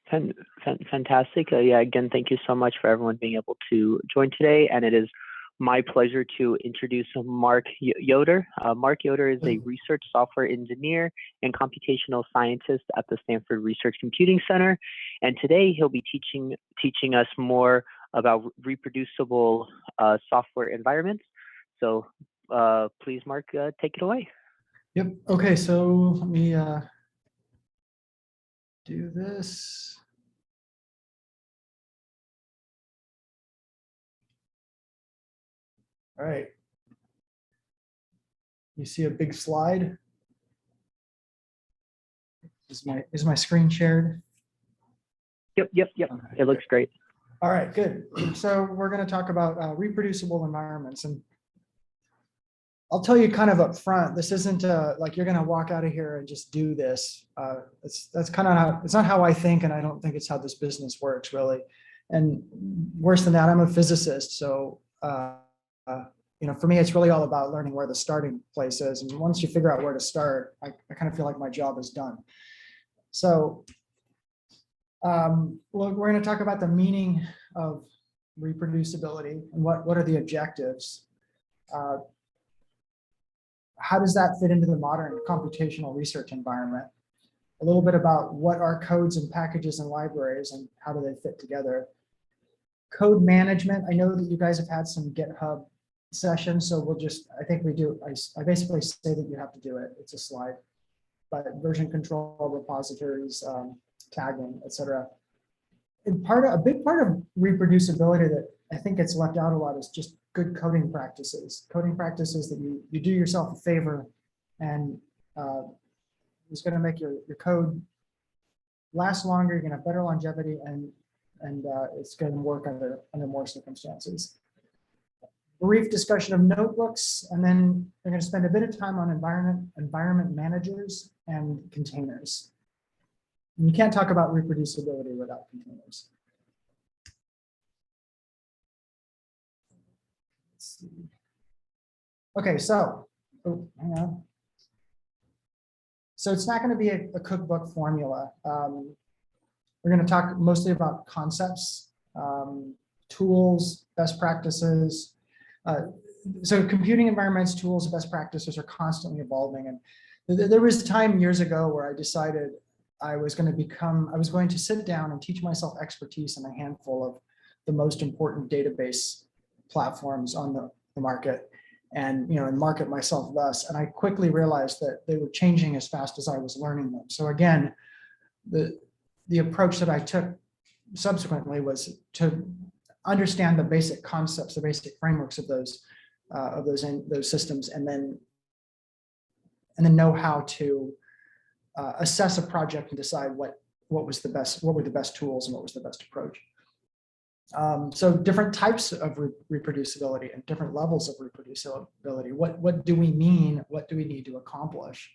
Fantastic. Yeah, again, thank you so much for everyone being able to join today. And it is my pleasure to introduce Mark Yoder. Mark Yoder is a research software engineer and computational scientist at the Stanford Research Computing Center. And today he'll be teaching us more about reproducible software environments. So please, Mark, take it away. Yep. Okay, so let me do this. All right. You see a big slide? Is my screen shared? Yep. Okay. It looks great. All right, good. So we're going to talk about reproducible environments, and I'll tell you kind of up front, this isn't like you're going to walk out of here and just do this. That's kind of how, it's not how I think, and I don't think it's how this business works really. And worse than that, I'm a physicist, so you know, for me, it's really all about learning where the starting place is. And once you figure out where to start, I kind of feel like my job is done. So well, we're going to talk about the meaning of reproducibility and what are the objectives. How does that fit into the modern computational research environment? A little bit about what are codes and packages and libraries and how do they fit together. Code management, I know that you guys have had some GitHub sessions, so we'll just, I think we do, I basically say that you have to do it. It's a slide, but version control, repositories, tagging, etc. And a big part of reproducibility that I think gets left out a lot is just good coding practices. Coding practices that you do yourself a favor, and it's going to make your code last longer. You're going to have better longevity, and it's going to work under more circumstances. Brief discussion of notebooks, and then we're going to spend a bit of time on environment managers and containers. And you can't talk about reproducibility without containers. Let's see. Okay, so hang on. So it's not going to be a cookbook formula. We're going to talk mostly about concepts, tools, best practices. So computing environments, tools, best practices are constantly evolving. And there was a time years ago where I decided I was going to sit down and teach myself expertise in a handful of the most important database platforms on the market, and and market myself thus. And I quickly realized that they were changing as fast as I was learning them. So again, the approach that I took subsequently was to understand the basic concepts, the basic frameworks of those systems, and then know how to assess a project and decide what were the best tools and what was the best approach. So different types of reproducibility and different levels of reproducibility. What do we mean? What do we need to accomplish?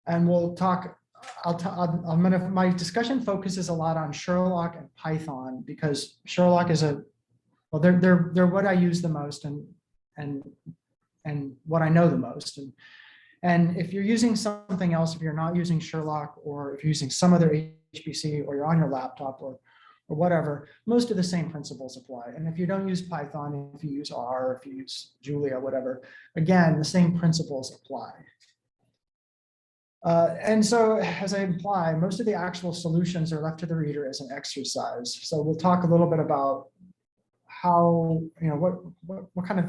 And we'll talk. My discussion focuses a lot on Sherlock and Python, because Sherlock is they're what I use the most and what I know the most. And if you're using something else, if you're not using Sherlock, or if you're using some other HPC, or you're on your laptop or whatever, most of the same principles apply. And if you don't use Python, if you use R, if you use Julia, whatever, again, the same principles apply. And so, as I imply, most of the actual solutions are left to the reader as an exercise. So we'll talk a little bit about how, what kind of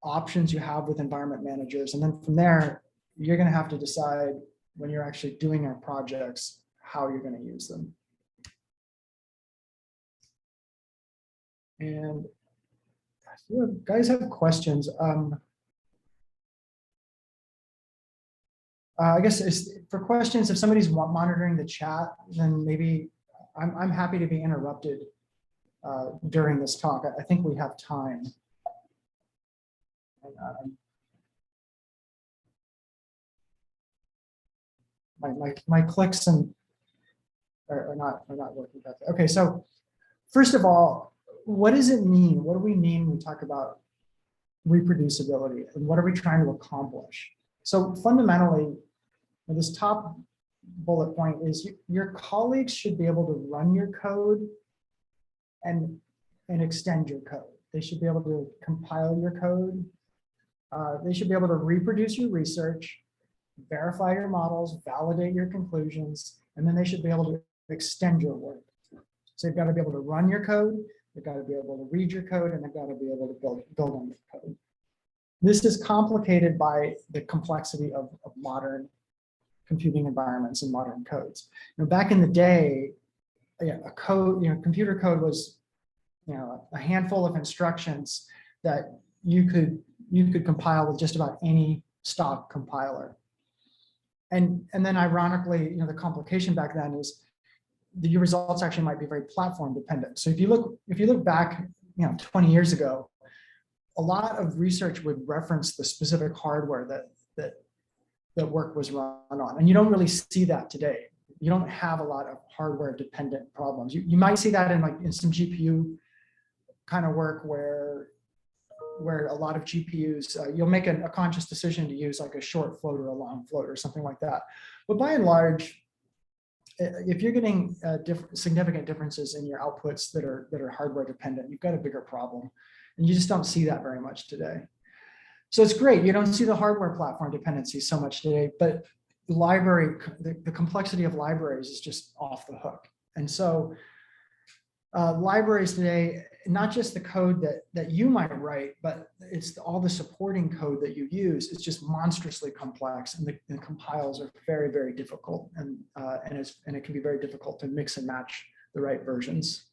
options you have with environment managers. And then from there, you're going to have to decide when you're actually doing your projects, how you're going to use them. And if you guys have questions, I guess for questions, if somebody's monitoring the chat, then maybe I'm happy to be interrupted during this talk. I think we have time. My clicks are not working that. Okay, so first of all, what does it mean? What do we mean when we talk about reproducibility, and what are we trying to accomplish? So fundamentally, this top bullet point is your colleagues should be able to run your code and extend your code. They should be able to compile your code. They should be able to reproduce your research, verify your models, validate your conclusions, and then they should be able to extend your work. So they've got to be able to run your code, they've got to be able to read your code, and they've got to be able to build on your code. This is complicated by the complexity of modern computing environments and modern codes. Back in the day, a code, computer code was, a handful of instructions that you could compile with just about any stock compiler. And then ironically, the complication back then is the results actually might be very platform dependent. So if you look back, 20 years ago, a lot of research would reference the specific hardware that work was run on. And you don't really see that today. You don't have a lot of hardware dependent problems. You might see that in some GPU kind of work where a lot of GPUs, you'll make a conscious decision to use like a short float or a long float or something like that. But by and large, if you're getting significant differences in your outputs that are hardware dependent, you've got a bigger problem. And you just don't see that very much today. So it's great. You don't see the hardware platform dependency so much today, but the complexity of libraries is just off the hook. And so libraries today, not just the code that you might write, but it's all the supporting code that you use. It's just monstrously complex, and the compiles are very, very difficult, and it can be very difficult to mix and match the right versions.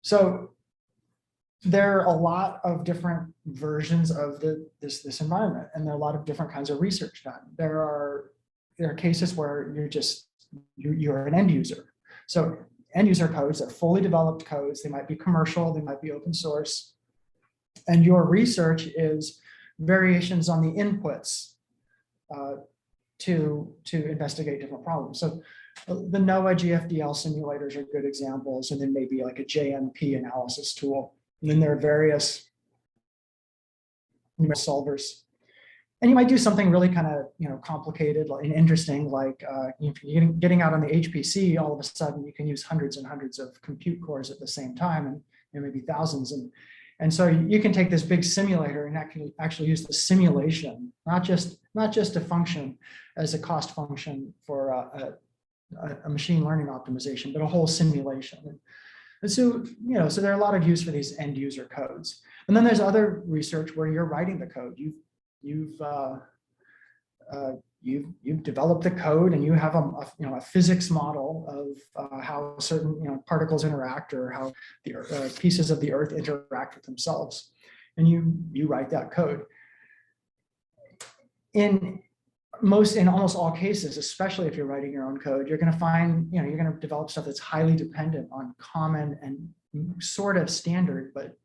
So there are a lot of different versions of this environment, and there are a lot of different kinds of research done. There are cases where you're an end user. So end user codes are fully developed codes. They might be commercial, they might be open source. And your research is variations on the inputs to investigate different problems. So the NOAA GFDL simulators are good examples, and then maybe like a JMP analysis tool. And then there are various solvers. And you might do something really kind of complicated and interesting, like getting out on the HPC. All of a sudden, you can use hundreds and hundreds of compute cores at the same time, and maybe thousands. And so you can take this big simulator and actually use the simulation, not just a function as a cost function for a machine learning optimization, but a whole simulation. And so, so there are a lot of use for these end user codes. And then there's other research where you're writing the code. You've developed the code, and you have a physics model of how certain particles interact, or how the pieces of the Earth interact with themselves, and you write that code. In almost all cases, especially if you're writing your own code, you're going to find you're going to develop stuff that's highly dependent on common and sort of standard, but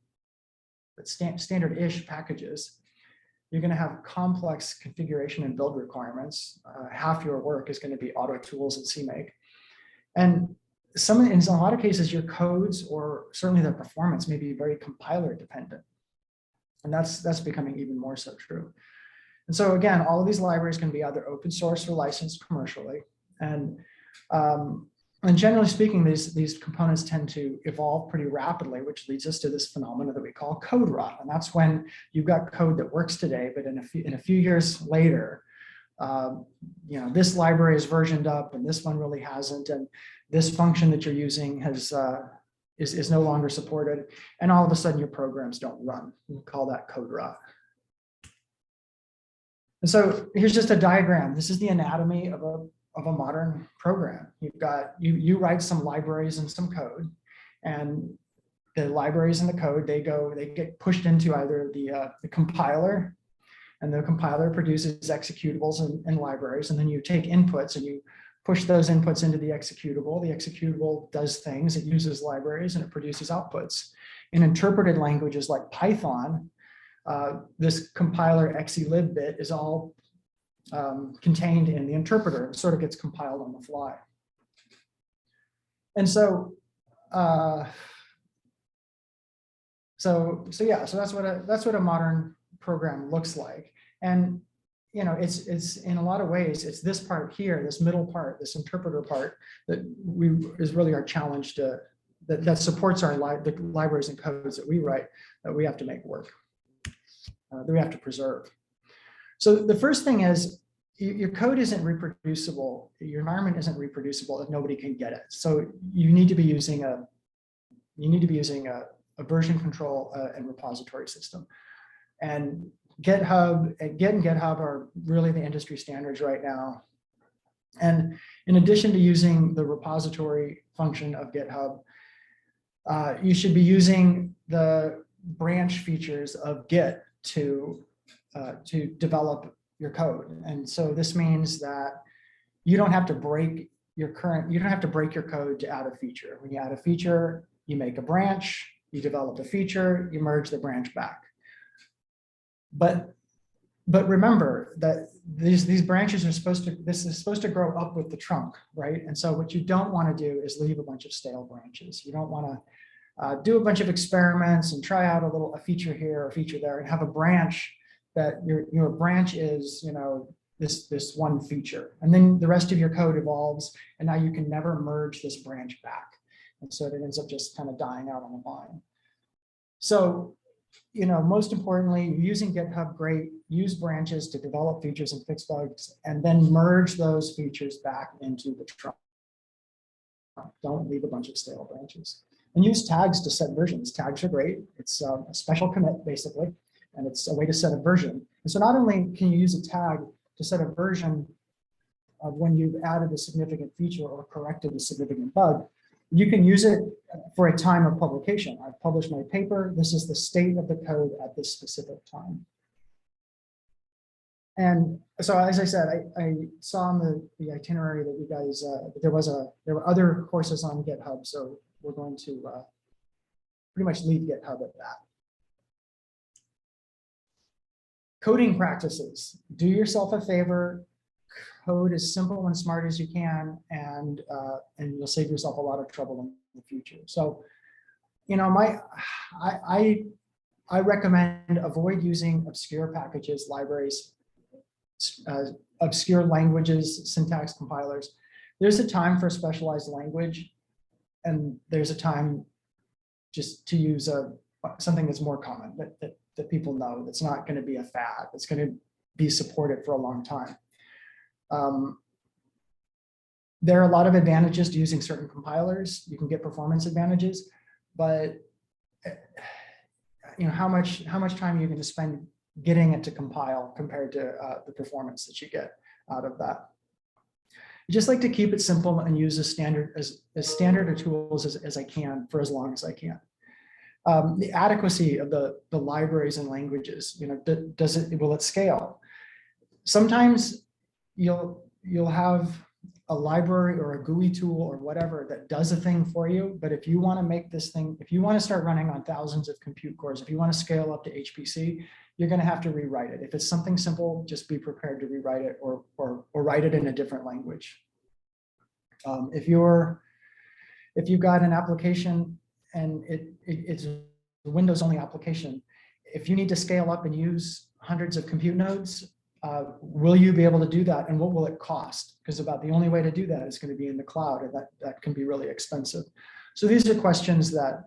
standard-ish packages. You're going to have complex configuration and build requirements. Half your work is going to be auto tools and CMake. And in a lot of cases, your codes, or certainly their performance, may be very compiler dependent. And that's becoming even more so true. And so again, all of these libraries can be either open source or licensed commercially. And generally speaking, these components tend to evolve pretty rapidly, which leads us to this phenomenon that we call code rot. And that's when you've got code that works today, but in a few years later, this library is versioned up, and this one really hasn't, and this function that you're using is no longer supported, and all of a sudden your programs don't run. We call that code rot. And so here's just a diagram. This is the anatomy of a modern program. You write some libraries and some code, and the libraries and the code, they get pushed into either the compiler, and the compiler produces executables and libraries, and then you take inputs and you push those inputs into the executable. The executable does things, it uses libraries, and it produces outputs. In interpreted languages like Python, this compiler xelib bit is all contained in the interpreter. It sort of gets compiled on the fly. And so that's what a modern program looks like. And it's in a lot of ways, it's this part here, this middle part, this interpreter part that is really our challenge that supports the libraries and codes that we write, that we have to make work, that we have to preserve. So the first thing is, your code isn't reproducible, your environment isn't reproducible if nobody can get it. So you need to be using a version control and repository system. And Git and GitHub are really the industry standards right now. And in addition to using the repository function of GitHub, you should be using the branch features of Git to develop your code. And so this means that you don't have to break your code to add a feature. When you add a feature, you make a branch, you develop a feature, you merge the branch back. But remember that these branches are this is supposed to grow up with the trunk, right? And so what you don't want to do is leave a bunch of stale branches. You don't want to do a bunch of experiments and try out a feature here or a feature there and have a branch that your branch is, this one feature. And then the rest of your code evolves, and now you can never merge this branch back. And so it ends up just kind of dying out on the vine. So, most importantly, using GitHub, great, use branches to develop features and fix bugs, and then merge those features back into the trunk. Don't leave a bunch of stale branches. And use tags to set versions. Tags are great. It's a special commit, basically, and it's a way to set a version. And so not only can you use a tag to set a version of when you've added a significant feature or corrected a significant bug, you can use it for a time of publication. I've published my paper. This is the state of the code at this specific time. And so, as I said, I saw on the itinerary that you guys, there were other courses on GitHub. So we're going to pretty much leave GitHub at that. Coding practices. Do yourself a favor. Code as simple and smart as you can, and you'll save yourself a lot of trouble in the future. So, I recommend avoid using obscure packages, libraries, obscure languages, syntax compilers. There's a time for a specialized language, and there's a time just to use something that's more common that people know. That's not going to be a fad. It's going to be supported for a long time. There are a lot of advantages to using certain compilers. You can get performance advantages, but how much time are you going to spend getting it to compile compared to the performance that you get out of that? I just like to keep it simple and use as standard of tools as I can for as long as I can. The adequacy of the libraries and languages, will it scale? Sometimes you'll have a library or a GUI tool or whatever that does a thing for you. But if you want to make this thing, if you want to start running on thousands of compute cores, if you want to scale up to HPC, you're going to have to rewrite it. If it's something simple, just be prepared to rewrite it or write it in a different language. If you've got an application and it's a Windows only application, if you need to scale up and use hundreds of compute nodes, will you be able to do that, and what will it cost? Because about the only way to do that is going to be in the cloud, and that can be really expensive. So these are questions that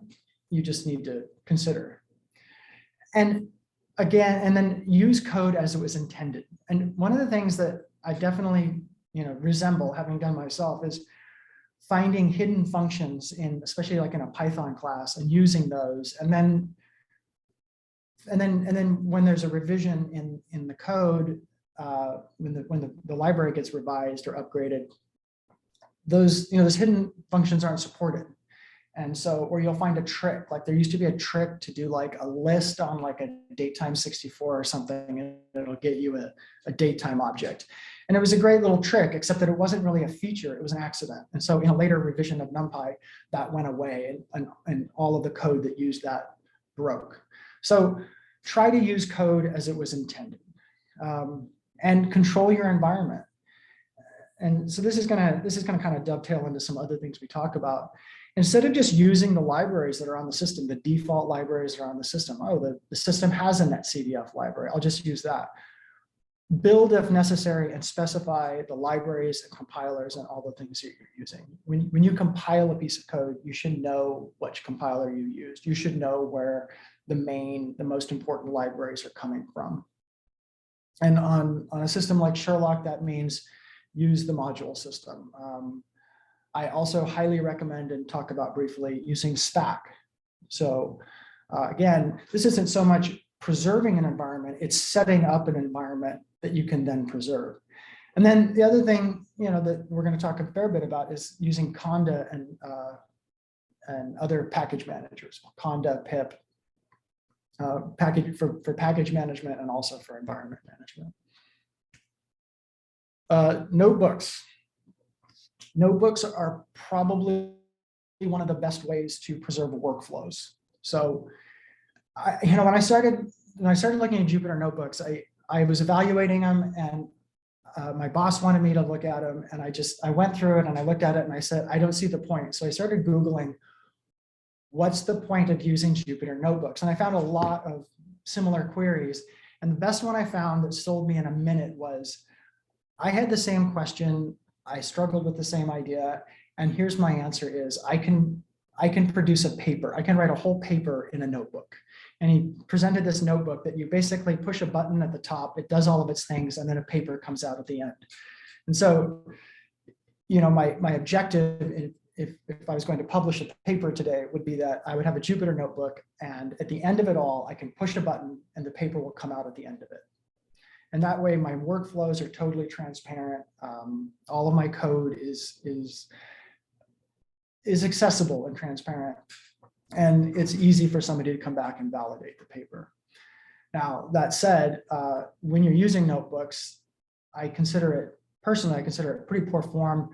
you just need to consider. And again, and then use code as it was intended. And one of the things that I definitely resemble, having done myself, is finding hidden functions especially like in a Python class, and using those, and then when there's a revision in the code, when the library gets revised or upgraded, those hidden functions aren't supported. And so, or you'll find a trick, like there used to be a trick to do like a list on like a datetime64 or something, and it'll get you a datetime object. And it was a great little trick, except that it wasn't really a feature, it was an accident. And so in a later revision of NumPy, that went away, and all of the code that used that broke. So try to use code as it was intended, and control your environment. And so this is gonna kind of dovetail into some other things we talk about. Instead of just using the libraries that are on the system, the default libraries that are on the system. Oh, the system has a NetCDF library, I'll just use that. build if necessary and specify the libraries and compilers and all the things that you're using. When you compile a piece of code, you should know which compiler you used. You should know where the most important libraries are coming from. And on a system like Sherlock, that means use the module system. I also highly recommend and talk about briefly using Spack. So again, this isn't so much preserving an environment, it's setting up an environment that you can then preserve. And then the other thing, that we're going to talk a fair bit about is using Conda and other package managers, Conda, pip, package for package management and also for environment management. Notebooks. Notebooks are probably one of the best ways to preserve workflows. So, when I started looking at Jupyter notebooks, I was evaluating them, and my boss wanted me to look at them, and I went through it and I looked at it and I said, I don't see the point. So I started Googling, what's the point of using Jupyter notebooks? And I found a lot of similar queries. And the best one I found that sold me in a minute was, I had the same question, I struggled with the same idea, and here's my answer is, I can produce a paper. I can write a whole paper in a notebook. And he presented this notebook that you basically push a button at the top, it does all of its things, and then a paper comes out at the end. And so, my objective, if I was going to publish a paper today, would be that I would have a Jupyter notebook, and at the end of it all, I can push a button and the paper will come out at the end of it. And that way my workflows are totally transparent. All of my code is accessible and transparent. And it's easy for somebody to come back and validate the paper. Now, that said, when you're using notebooks, personally, I consider it pretty poor form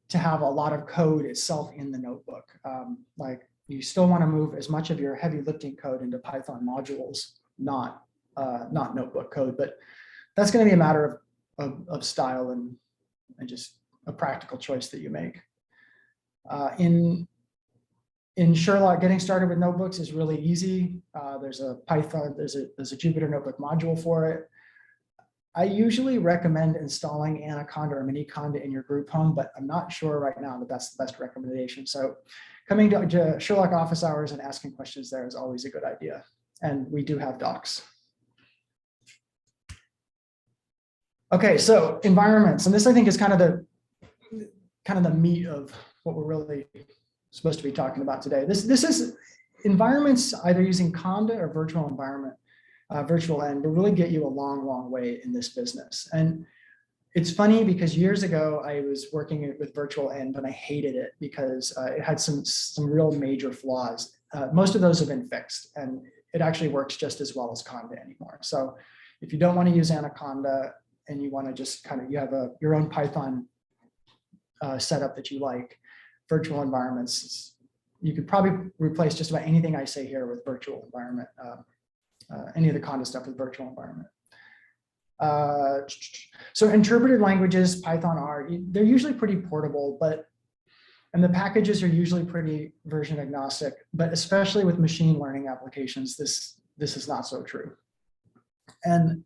to have a lot of code itself in the notebook. Like, you still want to move as much of your heavy lifting code into Python modules, not notebook code, but that's going to be a matter of style and just a practical choice that you make. In Sherlock, getting started with notebooks is really easy. There's a Python, there's a Jupyter notebook module for it. I usually recommend installing Anaconda or Miniconda in your group home, but I'm not sure right now that that's the best recommendation. So coming to Sherlock office hours and asking questions there is always a good idea. And we do have docs. Okay, so environments, and this I think is kind of the meat of what we're really supposed to be talking about today. This is environments either using Conda or virtual environment, virtual env will really get you a long, long way in this business. And it's funny because years ago I was working with virtual env and I hated it because it had some real major flaws. Most of those have been fixed and it actually works just as well as Conda anymore. So if you don't want to use Anaconda and you want to just you have your own Python setup that you like, virtual environments, you could probably replace just about anything I say here with virtual environment, any of the Conda stuff with virtual environment. So interpreted languages, Python, R, they're usually pretty portable, and the packages are usually pretty version agnostic, but especially with machine learning applications, this is not so true. And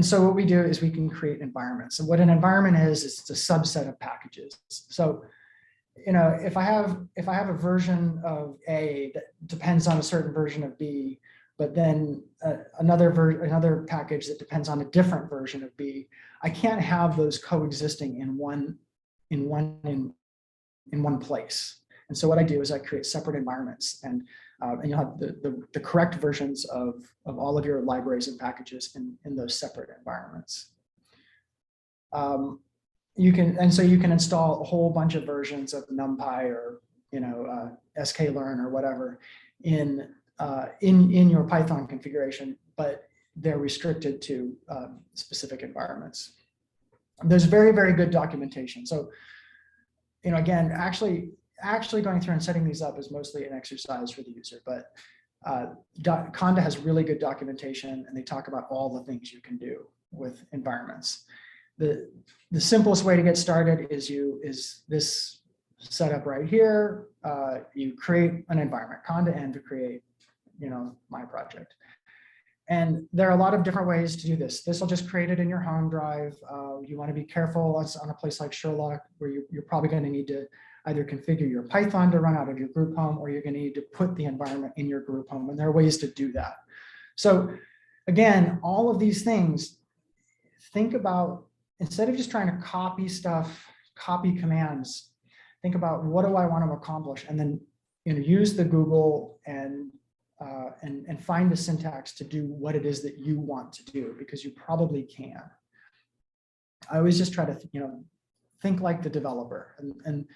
so what we do is we can create environments. And what an environment is it's a subset of packages. So if I have a version of A that depends on a certain version of B, but then another package that depends on a different version of B, I can't have those coexisting in one place. And so what I do is I create separate environments, and you'll have the correct versions of all of your libraries and packages in those separate environments. You can install a whole bunch of versions of NumPy or sklearn or whatever in your Python configuration, but they're restricted to specific environments. There's very, very good documentation. So, again, actually going through and setting these up is mostly an exercise for the user, but Conda has really good documentation, and they talk about all the things you can do with environments. The simplest way to get started is this setup right here. You create an environment, Conda env to create, my project. And there are a lot of different ways to do this. This will just create it in your home drive. You want to be careful on a place like Sherlock, where you're probably going to need to either configure your Python to run out of your group home, or you're going to need to put the environment in your group home. And there are ways to do that. So again, all of these things, think about, instead of just trying to copy stuff, copy commands, think about what do I want to accomplish, and then use the Google and find the syntax to do what it is that you want to do, because you probably can. I always just try to think like the developer, and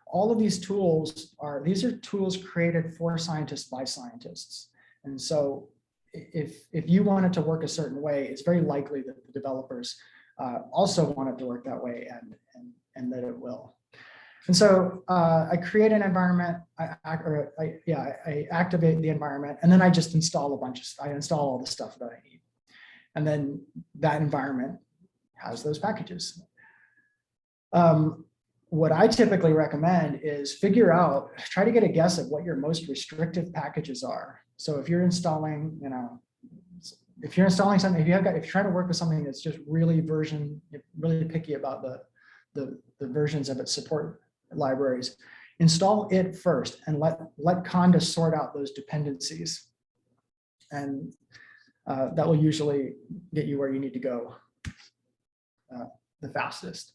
all of these tools these are tools created for scientists by scientists. And so if you want it to work a certain way, it's very likely that the developers also want it to work that way, and that it will. And so I create an environment, I activate the environment, and then I just install I install all the stuff that I need. And then that environment has those packages. What I typically recommend is try to get a guess at what your most restrictive packages are. So if you're installing, if you're installing something, if you're trying to work with something that's just really picky about the versions of its support libraries, install it first and let Conda sort out those dependencies. And that will usually get you where you need to go the fastest.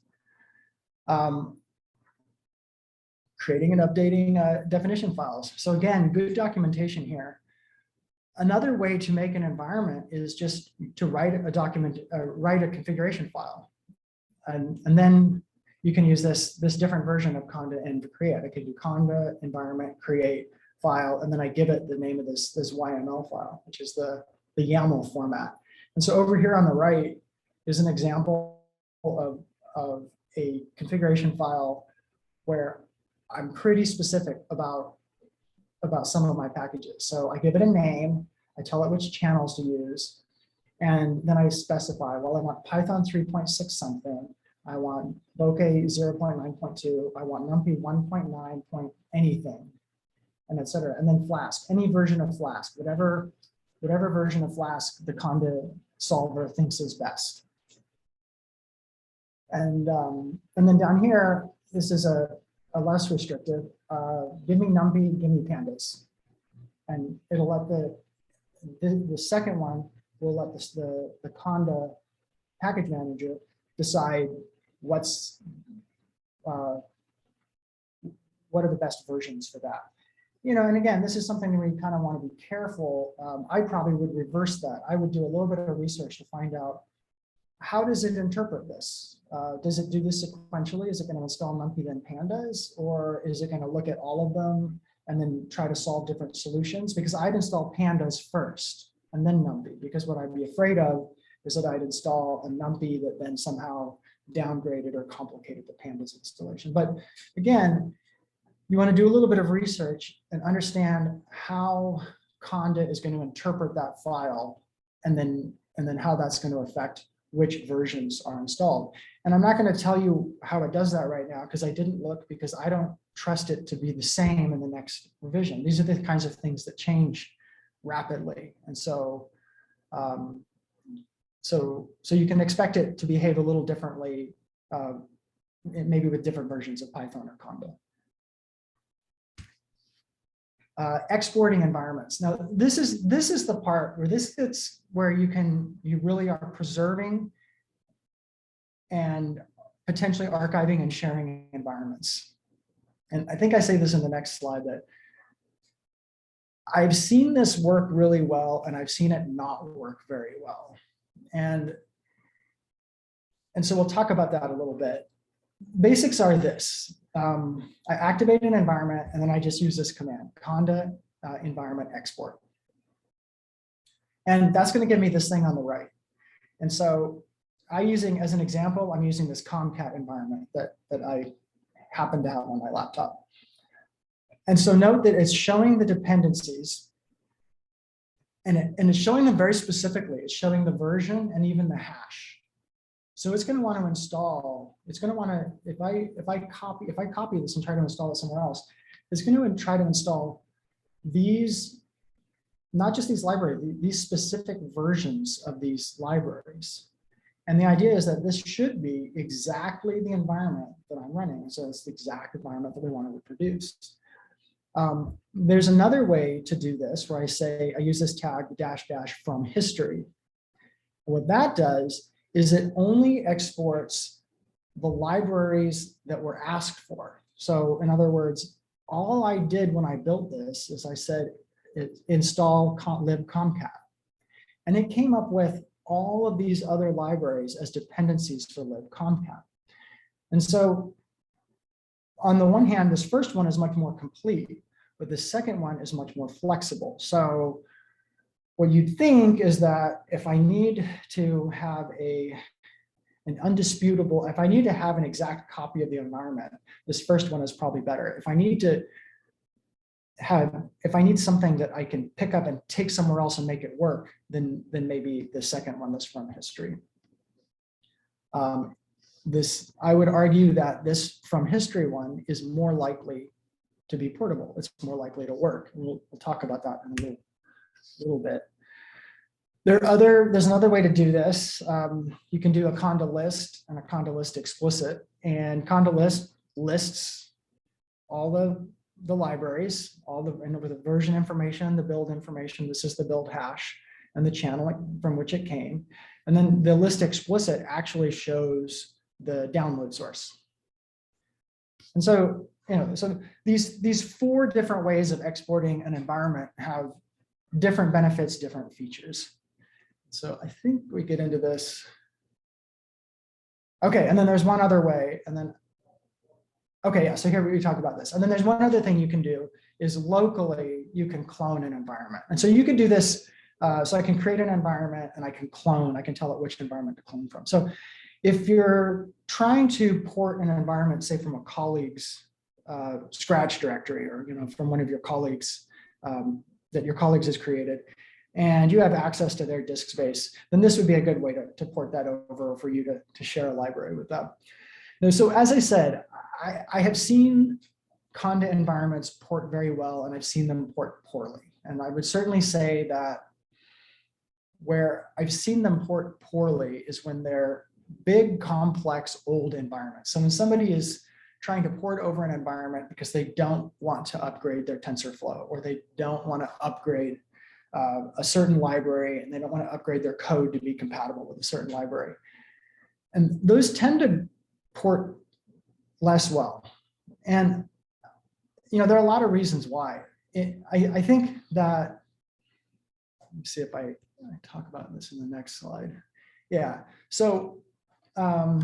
Creating and updating definition files. So again, good documentation here. Another way to make an environment is just to write a configuration file. And then you can use this different version of Conda and create. I can do Conda environment create file, and then I give it the name of this YML file, which is the YAML format. And so over here on the right is an example of a configuration file where I'm pretty specific about some of my packages. So I give it a name, I tell it which channels to use, and then I specify, well, I want Python 3.6 something, I want Bokeh 0.9.2, I want NumPy 1.9 point anything, and etc. And then Flask, any version of Flask, whatever version of Flask the Conda solver thinks is best. And then down here, this is a less restrictive. Give me NumPy, give me pandas, and it'll let the second one will let the Conda package manager decide what are the best versions for that. And again, this is something where you kind of want to be careful. I probably would reverse that. I would do a little bit of research to find out, how does it interpret this? Does it do this sequentially? Is it going to install NumPy then pandas? Or is it going to look at all of them and then try to solve different solutions? Because I'd install pandas first and then NumPy, because what I'd be afraid of is that I'd install a NumPy that then somehow downgraded or complicated the pandas installation. But again, you want to do a little bit of research and understand how Conda is going to interpret that file, and then how that's going to affect which versions are installed. And I'm not going to tell you how it does that right now, because I didn't look, because I don't trust it to be the same in the next revision. These are the kinds of things that change rapidly. And so so you can expect it to behave a little differently, maybe with different versions of Python or Conda. Exporting environments. Now, this is the part where it's where you really are preserving and potentially archiving and sharing environments. And I think I say this in the next slide, that I've seen this work really well, and I've seen it not work very well. And so we'll talk about that a little bit. Basics are this. I activate an environment, and then I just use this command, conda environment export. And that's going to give me this thing on the right. And so as an example, I'm using this Comcat environment that I happen to have on my laptop. And so note that it's showing the dependencies, and it's showing them very specifically. It's showing the version and even the hash. So it's going to want to install, it's going to want to, if I copy this and try to install it somewhere else, it's going to try to install these not just these libraries, these specific versions of these libraries. And the idea is that this should be exactly the environment that I'm running. So it's the exact environment that we want to reproduce. There's another way to do this where I say, I use this tag -- from history. What that does is it only exports the libraries that were asked for. So in other words, all I did when I built this is I said, install libcomcat. And it came up with all of these other libraries as dependencies for libcomcat. And so on the one hand, this first one is much more complete, but the second one is much more flexible. So what you'd think is that if I need to have an undisputable, if I need to have an exact copy of the environment, this first one is probably better. If I need something that I can pick up and take somewhere else and make it work, then maybe the second one, this from history. I would argue that this from history one is more likely to be portable. It's more likely to work. We'll talk about that in a little bit. There's another way to do this. You can do a conda list and a conda list explicit, and conda list lists all the libraries, and with the version information, the build information. This is the build hash and the channel from which it came. And then the list explicit actually shows the download source. And so, so these four different ways of exporting an environment have different benefits, different features. So I think we get into this. Okay, and then there's one other way, and then, okay, yeah, so here we talk about this. And then there's one other thing you can do is locally, you can clone an environment. And so you can do this, so I can create an environment and I can tell it which environment to clone from. So if you're trying to port an environment, say from a colleague's Scratch directory, or from one of your colleagues that your colleagues has created, and you have access to their disk space, then this would be a good way to port that over for you to share a library with them. Now, so as I said, I have seen conda environments port very well, and I've seen them port poorly. And I would certainly say that where I've seen them port poorly is when they're big, complex, old environments. So when somebody is trying to port over an environment because they don't want to upgrade their TensorFlow, or they don't want to upgrade a certain library, and they don't want to upgrade their code to be compatible with a certain library. And those tend to port less well. And there are a lot of reasons why. I think that, let me see if I talk about this in the next slide. Yeah, so what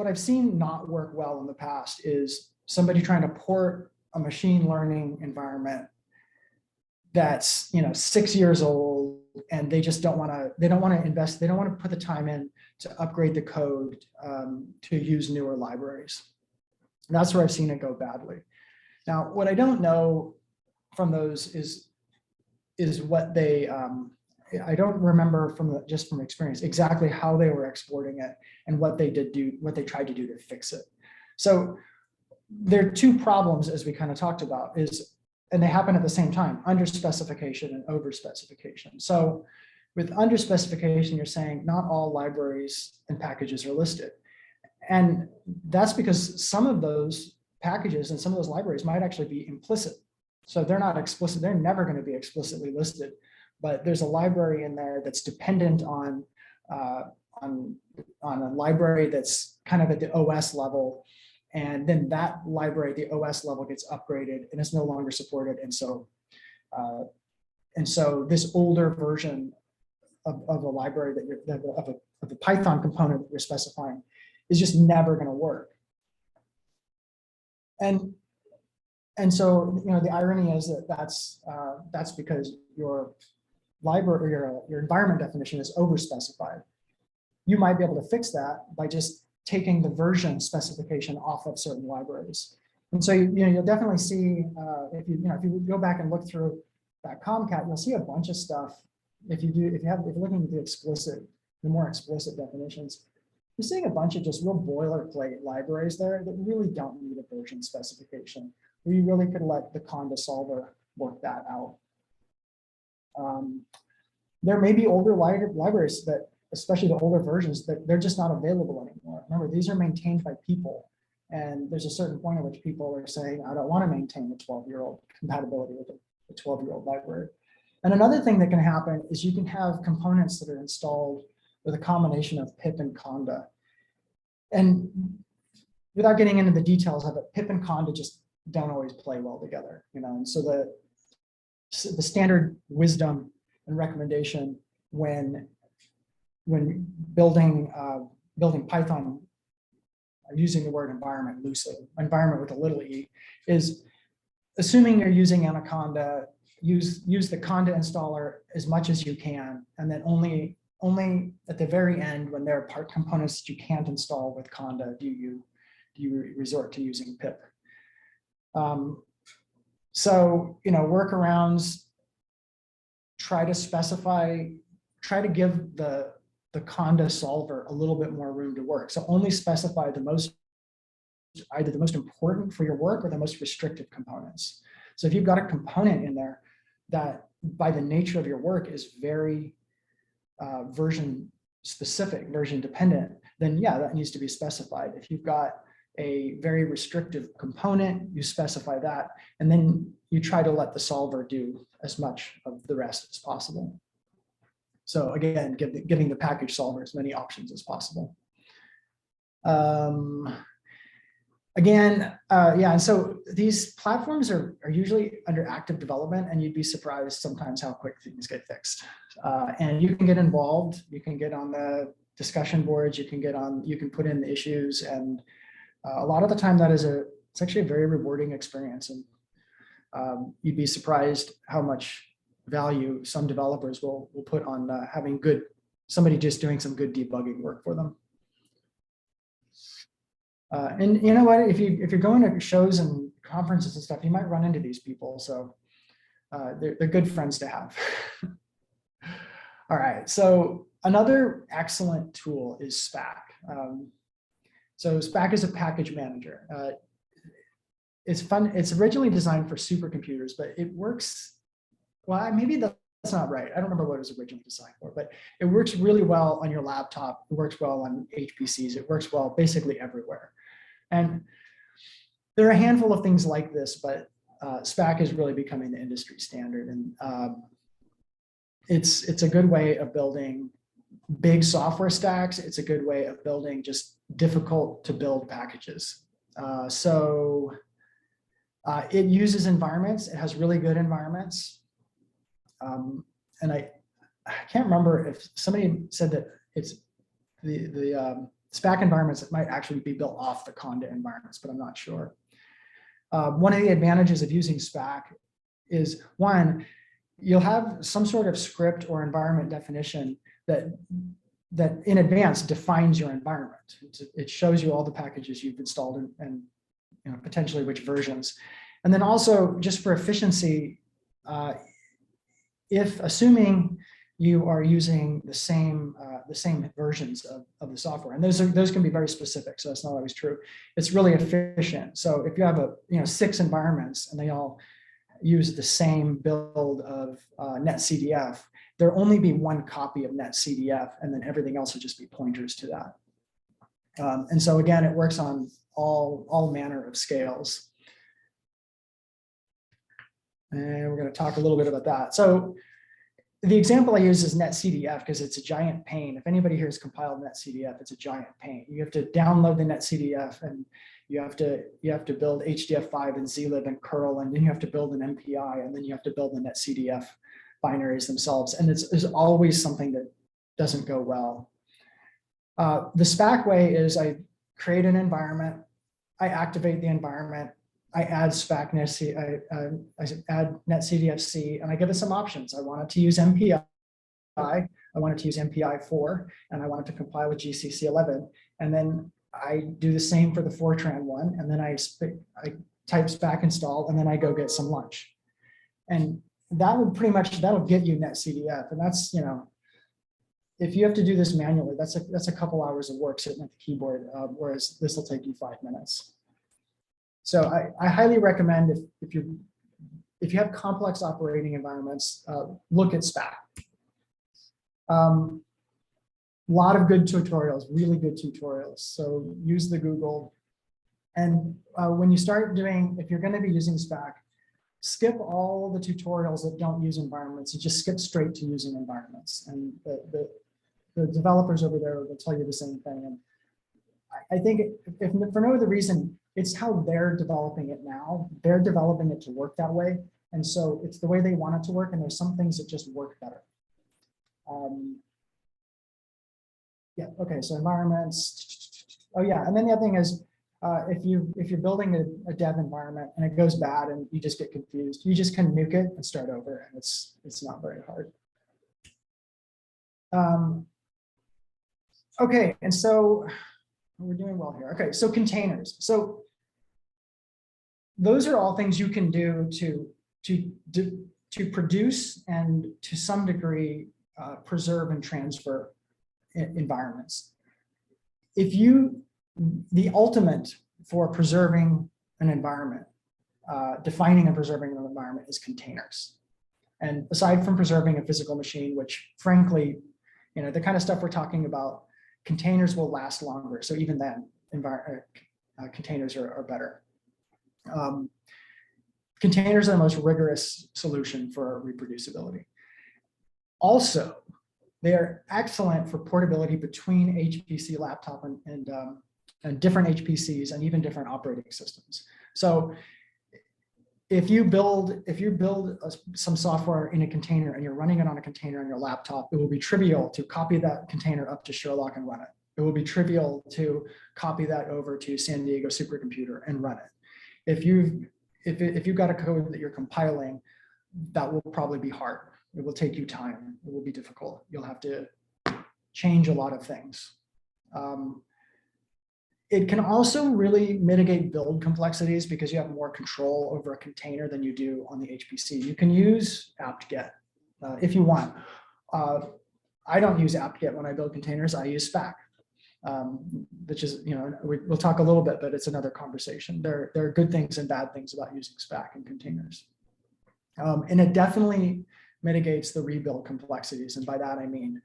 I've seen not work well in the past is somebody trying to port a machine learning environment that's 6 years old, and they just don't want to invest, they don't want to put the time in to upgrade the code to use newer libraries. And that's where I've seen it go badly. Now, what I don't know from those is what they I don't remember just from experience exactly how they were exporting it and what they tried to do to fix it. So there are two problems, as we kind of talked about, and they happen at the same time: underspecification and overspecification. So with underspecification, you're saying not all libraries and packages are listed. And that's because some of those packages and some of those libraries might actually be implicit. So they're not explicit, they're never going to be explicitly listed, but there's a library in there that's dependent on a library that's kind of at the OS level. And then that library, the OS level, gets upgraded and it's no longer supported. And so this older version of a library of a Python component that you're specifying is just never going to work. And so the irony is that's because your library or your environment definition is overspecified. You might be able to fix that by just taking the version specification off of certain libraries. And so you'll definitely see if you go back and look through that Comcat, you'll see a bunch of stuff. If you're looking at the more explicit definitions, you're seeing a bunch of just real boilerplate libraries there that really don't need a version specification. We really could let the conda solver work that out. There may be older libraries that, especially the older versions, that they're just not available anymore. Remember, these are maintained by people. And there's a certain point at which people are saying, I don't want to maintain a 12-year-old compatibility with a 12-year-old library. And another thing that can happen is you can have components that are installed with a combination of pip and conda. And without getting into the details of it, pip and conda just don't always play well together, you know. And so the standard wisdom and recommendation when building Python, using the word environment loosely, environment with a little e, is assuming you're using Anaconda, use the conda installer as much as you can, and then only at the very end, when there are part components that you can't install with conda, do you resort to using pip. So, you know, workarounds, try to give the conda solver a little bit more room to work. So only specify either the most important for your work or the most restrictive components. So if you've got a component in there that by the nature of your work is very version specific, version dependent, then yeah, that needs to be specified. If you've got a very restrictive component, you specify that, and then you try to let the solver do as much of the rest as possible. So again, giving the package solver as many options as possible. And so these platforms are usually under active development, and you'd be surprised sometimes how quick things get fixed. And you can get involved, you can get on the discussion boards, you can put in the issues, and a lot of the time it's actually a very rewarding experience. And you'd be surprised how much value some developers will put on having somebody just doing some good debugging work for them. And you know what, if you're going to shows and conferences and stuff, you might run into these people. So they're good friends to have. All right, so another excellent tool is Spack. So Spack is a package manager. It's fun. It's originally designed for supercomputers, but it works. Well, maybe that's not right. I don't remember what it was originally designed for, but it works really well on your laptop. It works well on HPCs. It works well basically everywhere. And there are a handful of things like this, but Spack is really becoming the industry standard. And it's a good way of building big software stacks. It's a good way of building just difficult to build packages. It uses environments. It has really good environments. And I can't remember if somebody said that it's the Spack environments that might actually be built off the conda environments, but I'm not sure. One of the advantages of using Spack is, one, you'll have some sort of script or environment definition that in advance defines your environment. It shows you all the packages you've installed and you know, potentially which versions. And then also, just for efficiency, if assuming you are using the same versions of the software, and those can be very specific, so that's not always true. It's really efficient. So if you have 6 environments and they all use the same build of NetCDF, there'll only be one copy of NetCDF, and then everything else will just be pointers to that. And so again, it works on all manner of scales. And we're going to talk a little bit about that. So the example I use is NetCDF because it's a giant pain. If anybody here has compiled NetCDF, it's a giant pain. You have to download the NetCDF, and you have to build HDF5 and zlib and curl, and then you have to build an MPI, and then you have to build the NetCDF binaries themselves. And there's always something that doesn't go well. The Spack way is I create an environment, I activate the environment, I add Spack I add NetCDF-C, and I give it some options. I want it to use MPI, I want it to use MPI4, and I want it to compile with GCC 11. And then I do the same for the Fortran one, and then I type Spack install, and then I go get some lunch. And that'll get you NetCDF. And that's, if you have to do this manually, that's a couple hours of work sitting at the keyboard, whereas this will take you 5 minutes. So I highly recommend if if you have complex operating environments, look at Spack. Lot of good tutorials, really good tutorials. So use the Google. And when you start doing, if you're going to be using Spack, skip all the tutorials that don't use environments and just skip straight to using environments. And the developers over there will tell you the same thing. And I think if for no other reason, it's how they're developing it now. They're developing it to work that way. And so it's the way they want it to work. And there's some things that just work better. Yeah, okay, so environments. Oh yeah, and then the other thing is, if you're building a dev environment and it goes bad and you just get confused, you just can nuke it and start over, and it's not very hard. Okay, and so we're doing well here. Okay, so containers. So those are all things you can do to produce and to some degree preserve and transfer environments. The ultimate for preserving an environment, defining and preserving an environment is containers. And aside from preserving a physical machine, which frankly, the kind of stuff we're talking about, containers will last longer. So even then, containers are better. Containers are the most rigorous solution for reproducibility. Also, they are excellent for portability between HPC laptop and different HPCs and even different operating systems. So if you build some software in a container and you're running it on a container on your laptop, it will be trivial to copy that container up to Sherlock and run it. It will be trivial to copy that over to San Diego supercomputer and run it. If you've got a code that you're compiling, that will probably be hard. It will take you time. It will be difficult. You'll have to change a lot of things. It can also really mitigate build complexities because you have more control over a container than you do on the HPC. You can use apt-get if you want. I don't use apt-get when I build containers. I use Spack, which is, we'll talk a little bit, but it's another conversation. There are good things and bad things about using Spack in containers. And it definitely mitigates the rebuild complexities. And by that, I mean,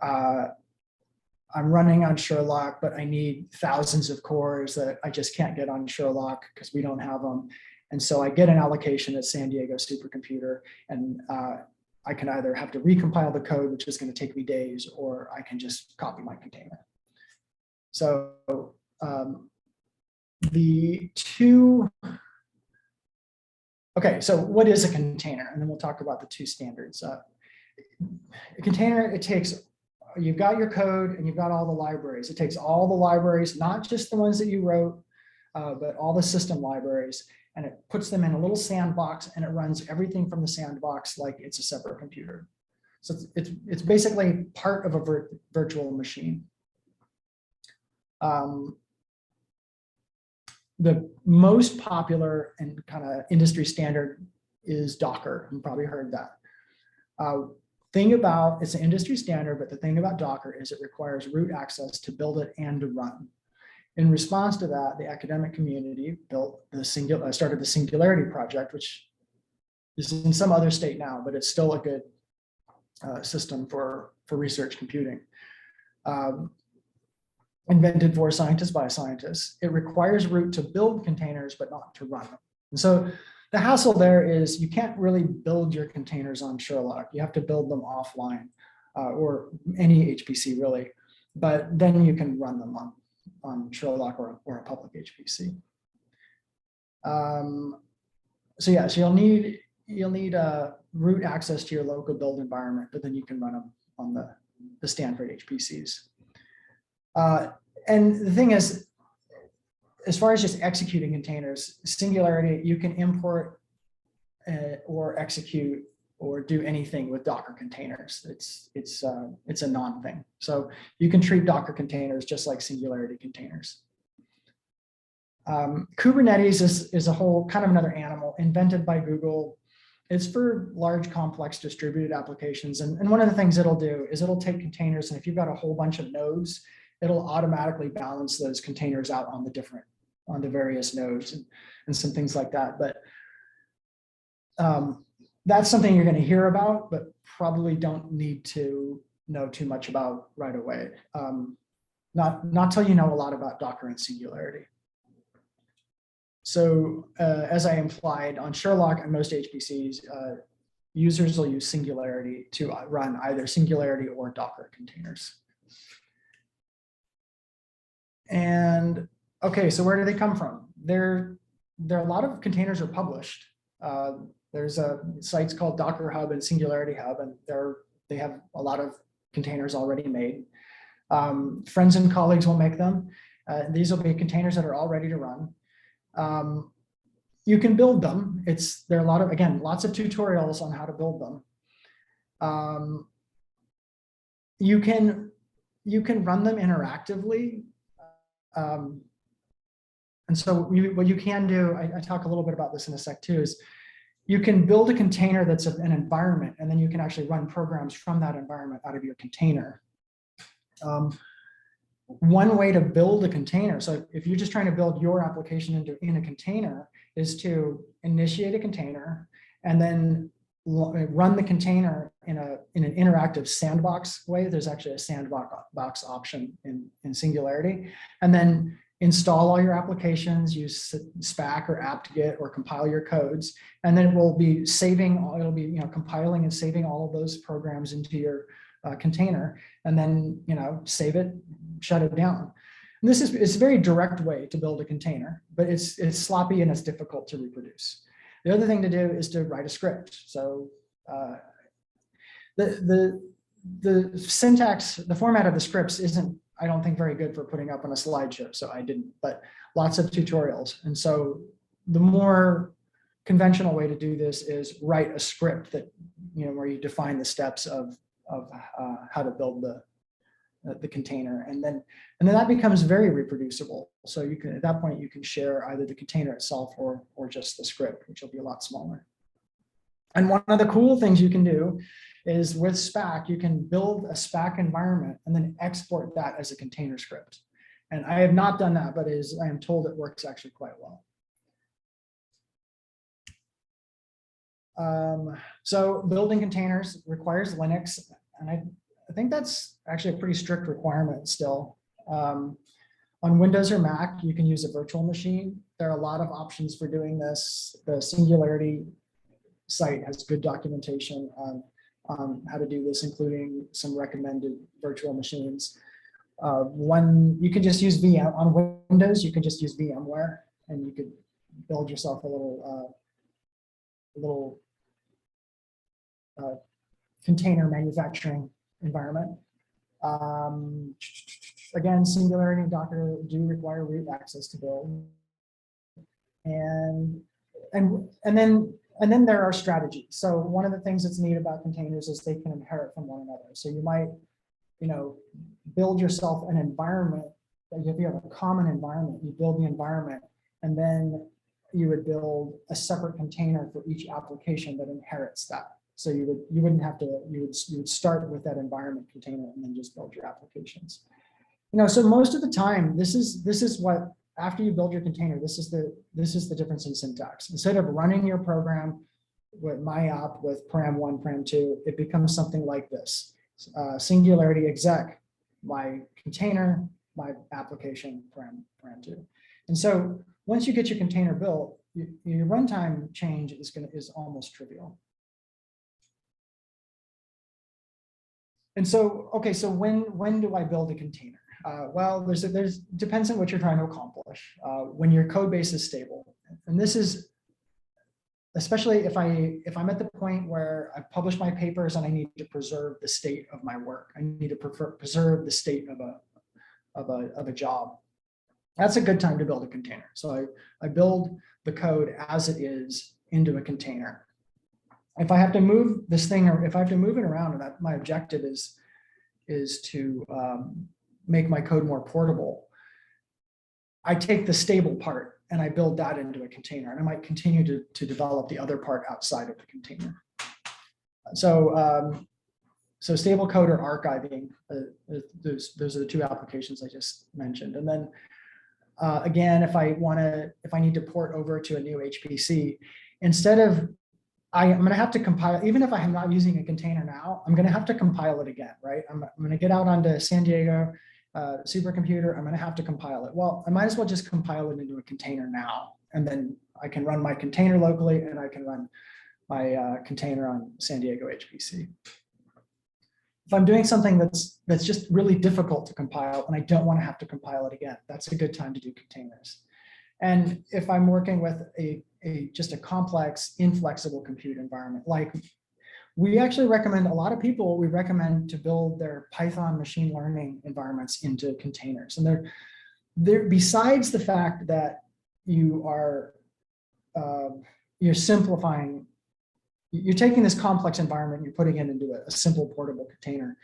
I'm running on Sherlock, but I need thousands of cores that I just can't get on Sherlock because we don't have them. And so I get an allocation at San Diego supercomputer, and I can either have to recompile the code, which is going to take me days, or I can just copy my container. So okay, so what is a container? And then we'll talk about the two standards. A container, you've got your code and you've got all the libraries. It takes all the libraries, not just the ones that you wrote, but all the system libraries, and it puts them in a little sandbox and it runs everything from the sandbox like it's a separate computer. So it's basically part of a virtual machine. The most popular and kind of industry standard is Docker. You've probably heard that. It's an industry standard, but the thing about Docker is it requires root access to build it and to run. In response to that, the academic community started the Singularity project, which is in some other state now, but it's still a good system for research computing. Invented for scientists by scientists. It requires root to build containers, but not to run them. And so the hassle there is you can't really build your containers on Sherlock. You have to build them offline or any HPC really, but then you can run them on Sherlock or a public HPC. So you'll need root access to your local build environment, but then you can run them on the Stanford HPCs. And the thing is, as far as just executing containers, Singularity, you can import or execute or do anything with Docker containers. It's a non-thing. So you can treat Docker containers just like Singularity containers. Kubernetes is a whole kind of another animal invented by Google. It's for large, complex distributed applications. And one of the things it'll do is it'll take containers, and if you've got a whole bunch of nodes, it'll automatically balance those containers out on the various nodes and some things like that. But That's something you're going to hear about, but probably don't need to know too much about right away. Not till you know a lot about Docker and Singularity. So as I implied, on Sherlock and most HPCs, users will use Singularity to run either Singularity or Docker containers. And okay, so where do they come from? There are a lot of containers are published. There's sites called Docker Hub and Singularity Hub, and they have a lot of containers already made. Friends and colleagues will make them. These will be containers that are all ready to run. You can build them. There are a lot of, again, lots of tutorials on how to build them. You can run them interactively. And so what you can do, I talk a little bit about this in a sec too, is you can build a container that's an environment, and then you can actually run programs from that environment out of your container. One way to build a container, so if you're just trying to build your application in a container, is to initiate a container and then run the container in an interactive sandbox way. There's actually a sandbox option in Singularity, and then install all your applications, use Spack or apt-get or compile your codes, and then it will be compiling and saving all of those programs into your container, and then save it, shut it down. And it's a very direct way to build a container, but it's sloppy and it's difficult to reproduce. The other thing to do is to write a script. So the syntax, the format of the scripts isn't, I don't think, very good for putting up on a slideshow, so I didn't, but lots of tutorials. And so the more conventional way to do this is write a script that, where you define the steps of how to build the container, and then that becomes very reproducible. So you can, at that point, you can share either the container itself or just the script, which will be a lot smaller. And one of the cool things you can do is with Spack, you can build a Spack environment and then export that as a container script. And I have not done that, but I am told it works actually quite well. So building containers requires Linux, and I think that's actually a pretty strict requirement still. On Windows or Mac, you can use a virtual machine. There are a lot of options for doing this. The Singularity site has good documentation on how to do this, including some recommended virtual machines. You can just use VM on Windows. You can just use VMware, and you could build yourself a little container manufacturing environment. Again, Singularity and Docker do require root access to build, and then there are strategies. So one of the things that's neat about containers is they can inherit from one another. So you might, build yourself an environment. If you have a common environment, you build the environment, and then you would build a separate container for each application that inherits that. So you wouldn't have to, you would start with that environment container and then just build your applications. So most of the time, this is what, after you build your container, this is the difference in syntax. Instead of running your program with my app with param1, param2, it becomes something like this. Singularity exec, my container, my application, param2. And so once you get your container built, your runtime change is almost trivial. And so, okay, so when do I build a container? Well, depends on what you're trying to accomplish. When your code base is stable, and this is especially if I'm at the point where I've published my papers and I need to preserve the state of my work. I need to preserve the state of a job. That's a good time to build a container. So I build the code as it is into a container. If I have to move this thing, or if I have to move it around, and my objective is to make my code more portable, I take the stable part and I build that into a container, and I might continue to develop the other part outside of the container. So stable code or archiving, those are the two applications I just mentioned. And then again, if I need to port over to a new HPC, instead of I'm going to have to compile, even if I'm not using a container now, I'm going to have to compile it again, right? I'm going to get out onto San Diego supercomputer. I'm going to have to compile it. Well, I might as well just compile it into a container now, and then I can run my container locally, and I can run my container on San Diego HPC. If I'm doing something that's just really difficult to compile and I don't want to have to compile it again, that's a good time to do containers. And if I'm working with just a complex, inflexible compute environment, like we actually recommend, a lot of people, we recommend to build their Python machine learning environments into containers. And they're besides the fact that you are you're simplifying, you're taking this complex environment, you're putting it into a simple portable container.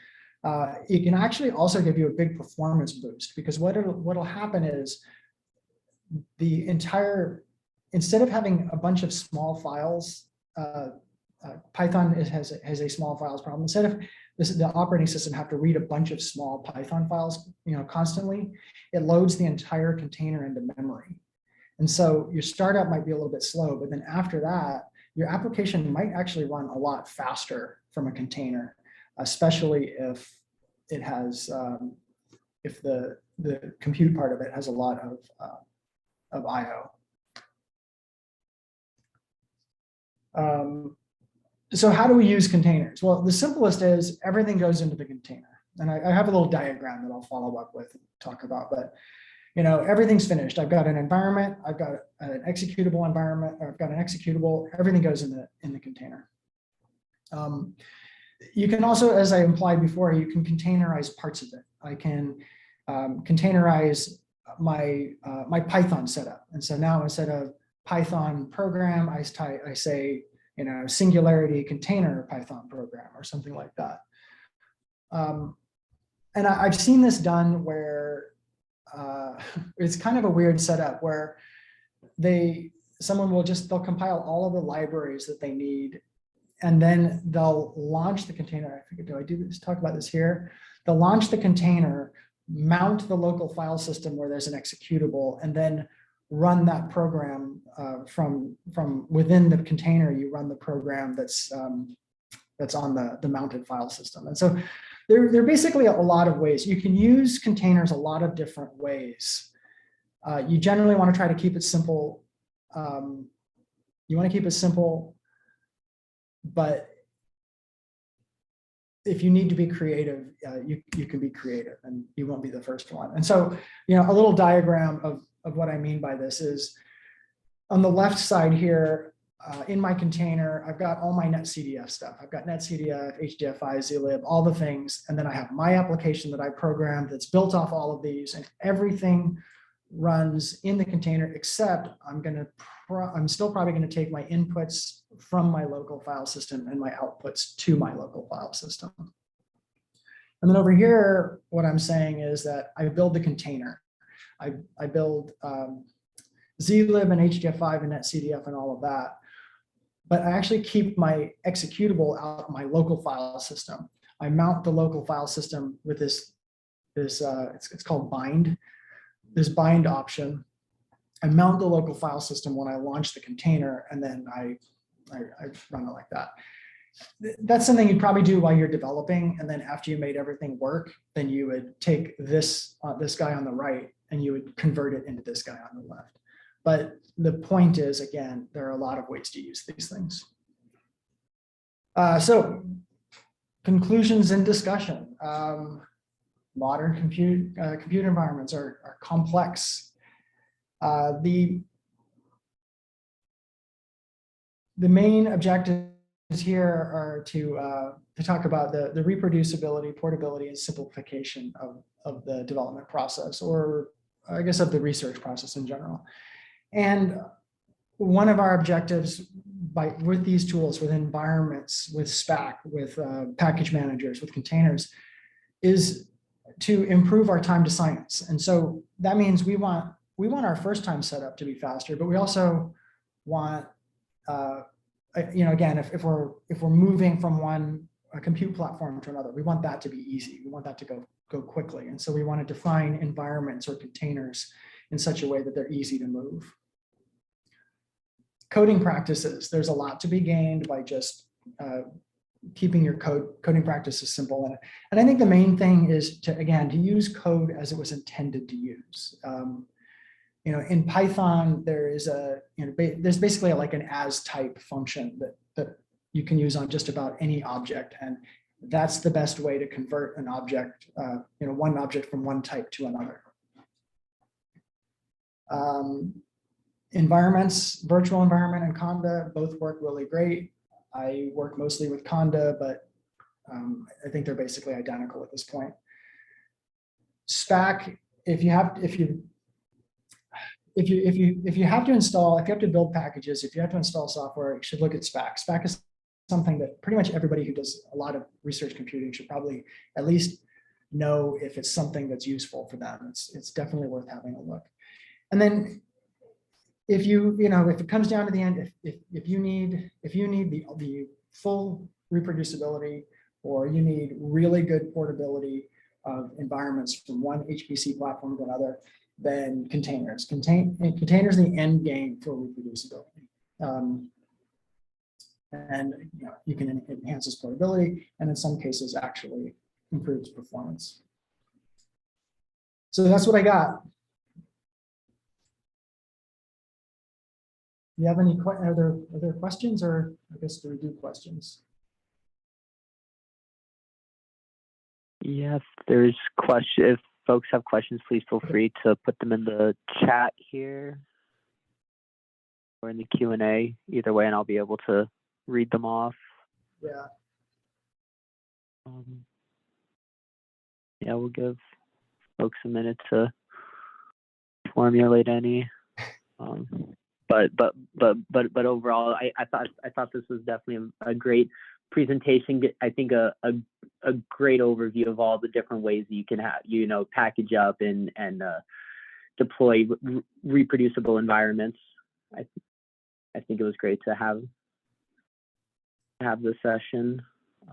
It can actually also give you a big performance boost, because what'll happen is the entire, instead of having a bunch of small files, Python has a small files problem. Instead of the operating system have to read a bunch of small Python files, constantly, it loads the entire container into memory. And so your startup might be a little bit slow, but then after that, your application might actually run a lot faster from a container, especially if it has, if the compute part of it has a lot of I/O. So how do we use containers? Well, the simplest is everything goes into the container. And I have a little diagram that I'll follow up with and talk about, but everything's finished. I've got an environment, I've got an executable environment, or I've got an executable, everything goes in the container. You can also, as I implied before, you can containerize parts of it. I can containerize my Python setup. And so now instead of Python program, I say, Singularity container Python program or something like that. And I've seen this done where it's kind of a weird setup where someone will they'll compile all of the libraries that they need, and then they'll launch the container. I forget, do I do this? Talk about this here. They'll launch the container, mount the local file system where there's an executable, and then run that program from within the container. You run the program that's on the mounted file system. And so there are basically a lot of ways. You can use containers a lot of different ways. You generally want to try to keep it simple. You want to keep it simple, but if you need to be creative, you can be creative, and you won't be the first one. And so, a little diagram of what I mean by this is, on the left side here, in my container, I've got all my NetCDF stuff. I've got NetCDF, HDFI, zlib, all the things. And then I have my application that I programmed that's built off all of these, and everything runs in the container, except I'm still probably going to take my inputs from my local file system and my outputs to my local file system. And then over here, what I'm saying is that I build the container. I build zlib and HDF5 and NetCDF and all of that. But I actually keep my executable out my local file system. I mount the local file system with this it's called bind, this bind option. I mount the local file system when I launch the container, and then I run it like that. That's something you'd probably do while you're developing, and then after you made everything work, then you would take this guy on the right and you would convert it into this guy on the left. But the point is, again, there are a lot of ways to use these things. So conclusions and discussion. Modern compute environments are complex. The main objectives here are to talk about the reproducibility, portability, and simplification of the development process, or I guess of the research process in general. And one of our objectives with these tools, with environments, with Spack, with package managers, with containers, is to improve our time to science. And so that means we want our first time setup to be faster, but we also want, again, if we're moving from a compute platform to another, we want that to be easy. We want that to go quickly. And so we want to define environments or containers in such a way that they're easy to move. coding practices. There's a lot to be gained by just keeping your coding practices simple. And I think the main thing is to use code as it was intended to use. In Python, there is there's basically like an as type function that you can use on just about any object, and that's the best way to convert an object, one object from one type to another. Environments, virtual environment and Conda both work really great. I work mostly with Conda, but I think they're basically identical at this point. Spack, if you have to build packages, if you have to install software, you should look at Spack. Spack is something that pretty much everybody who does a lot of research computing should probably at least know if it's something that's useful for them. It's definitely worth having a look. And then if it comes down to the end, if you need the full reproducibility, or you need really good portability of environments from one HPC platform to another, then containers. Containers are the end game for reproducibility. And you can enhance this portability, and in some cases actually improves performance. So that's what I got. Do you have any are there questions, or I guess do we do questions? Yes, there's questions. If folks have questions, please feel free to put them in the chat here or in the Q&A, either way, and I'll be able to read them off. Yeah. Yeah, we'll give folks a minute to formulate any. But overall, I thought this was definitely a great presentation. I think a great overview of all the different ways that you can have package up and deploy reproducible environments. I think it was great to have this session.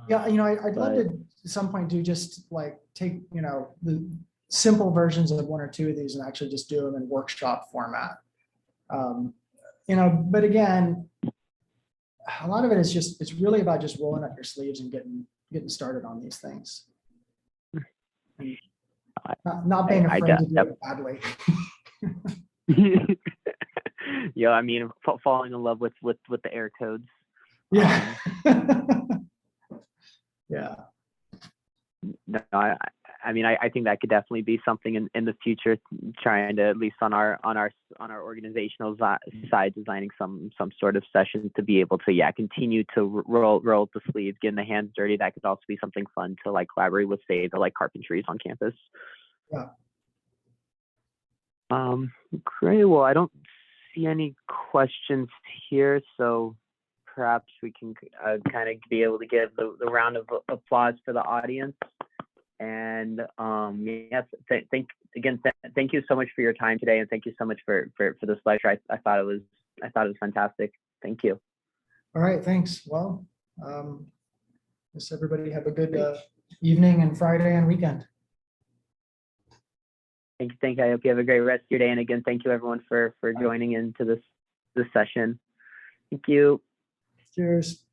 Yeah, I'd love to at some point do just like take the simple versions of one or two of these and actually just do them in workshop format. But again, a lot of it is it's really about just rolling up your sleeves and getting started on these things. And not being afraid to do it badly. Yeah, I mean, falling in love with the air codes. Yeah. Yeah. No, I think that could definitely be something in the future, trying to, at least on our organizational side, designing some sort of sessions to be able to continue to roll up the sleeves, getting the hands dirty. That could also be something fun to like collaborate with, say, the like carpentries on campus. Yeah. Great. Well, I don't see any questions here, so perhaps we can kind of be able to give the round of applause for the audience. And yes, thank you so much for your time today, and thank you so much for this lecture. I thought it was fantastic. Thank you. All right, thanks. Well, guess everybody have a good evening and Friday and weekend. Thank you. I hope you have a great rest of your day. And again, thank you everyone for joining into this session. Thank you. Cheers.